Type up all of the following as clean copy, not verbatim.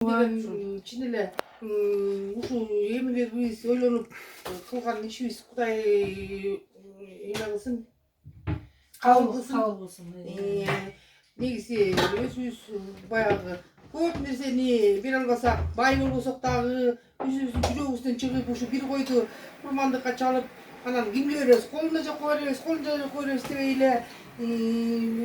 деген чын эле ушул эмелер биз ойлонуп кылган ишибиз Кудай эме кылсын, кабыл кылсын. Негизи өзүбүз баягы көп нерсени бере албасак, бай болбосок дагы өзүбүздүн жүрөгүбүздөн чыгып ушу бир койду курмандыкка чалып, анан кимге беребиз, колуна жокко беребиз, колуна жокко беребиз дебей эле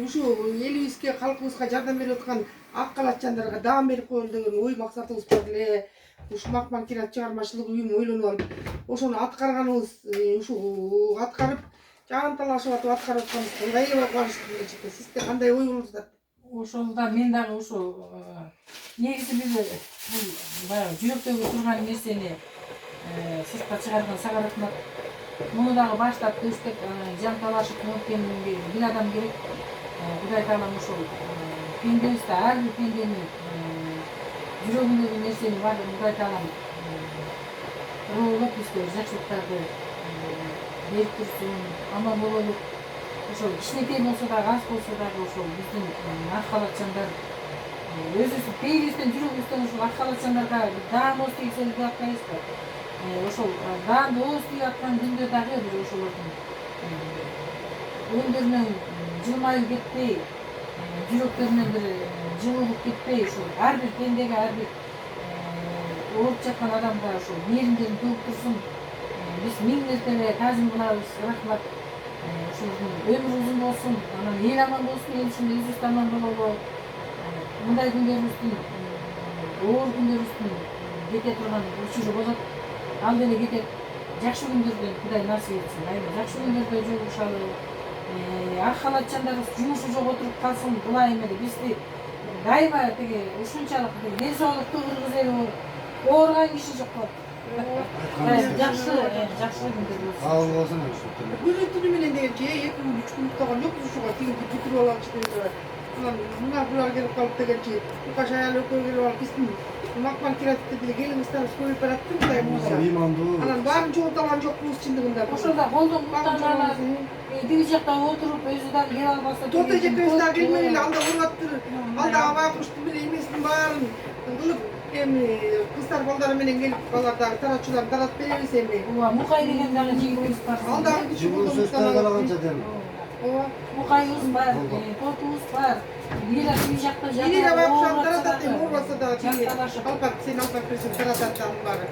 ушу элибизге, калкыбызга жардам берип аткан ак калаччандарга даам берип коелу деген ой максатыбыз бар эле. Ушу Макман Кират чыгармачылык үйүм ойлонуп алып, ошону аткарганыбыз, ушу аткарып, жан талашып атып аткарып атканыбызга ыңгай эле кубанычтуу келечекте. Сизде кандай ой болуп жатат? Ошол да мен дагы ушу негизи бул баягы жүрөктөгү турган нерсени сыртка чыгарган сага рахмат. Муну дагы баштап төстөп жан талашып өткөнүн бир адам керек. Кудай таалам ошол пендебизде ар бир пенденин жүрөгүндөгү нерсени баардыгын Кудай таалам уруулап бизге жакшылыктарды берип турсун, аман бололук. Ошол кичинекей болсо дагы, аз болсо дагы ошол биздин ак халатчандар өзүбүздүн пейилибизден, жүрөгүбүздөн ушул ак халатчандарга даам ооз тийгизели деп атпайбызбы? Ошол даамды ооз тийип аткан күндө дагы бир ошолордун өндөрүнөн жылмаюу кетпей, жүрөктөрүнөн бир жылуулук кетпей, ушул ар бир пендеге, ар бир ооруп жаткан адамга ошол мээримдерин төгүп турсун. Биз миң мертебе таазим кылабыз, рахмат. Ошолордун өмүрү узун болсун, анан эл аман болсун, эл ичинде өзүбүз да аман бололу. Мындай күндөрүбүздүн, оор күндөрүбүздүн кете турган учуру болот. Ал деле кетет. Жакшы күндөрдөн Кудай насип этсин. Айна жакшы күндөрдө жолугушалы. Ак халатчандарыбыз жумушу жок отуруп калсын, булай эмеле бизди дайыма тиги ушунчалык ден соолуктуу кыргыз ооруган киши жок болот. Жакшы күндөр болсун. Кабыл болсун. Күнү түнү менен дегенчи 2 күн 3 күн уктаган жокпуз ушуга тигинди бүтүрүп алалычы деп. Анан мына булар келип калып дегенчи Лукаш аялы экөө келип алып биздин Макман Киратты деле келиңиздер көбөйүп бараттыр Кудай буюрса. Анан баарын жогото алган жокпуз чындыгында. Ошол да колдон куттанып тиги жакта отуруп өзү дагы келе албаса Тота жекебиз дагы келмей эле анда урматтыр. Анда абакуштун менен эмесин баарын кылып эми кыздар балдары менен келип алар дагы таратчуларын таратып беребиз эми. Ооба, Мукай деген дагы жигитибиз бар. Ал дагы кичи сөз каалаганча дем. Ооба. Мукайыбыз бар, тотубуз бар. Бира тиги жакта Бiri de жатат. bak şu an taratат, olmasa da Жан талашып. Алпак, сен алпак берсең таратат да баары.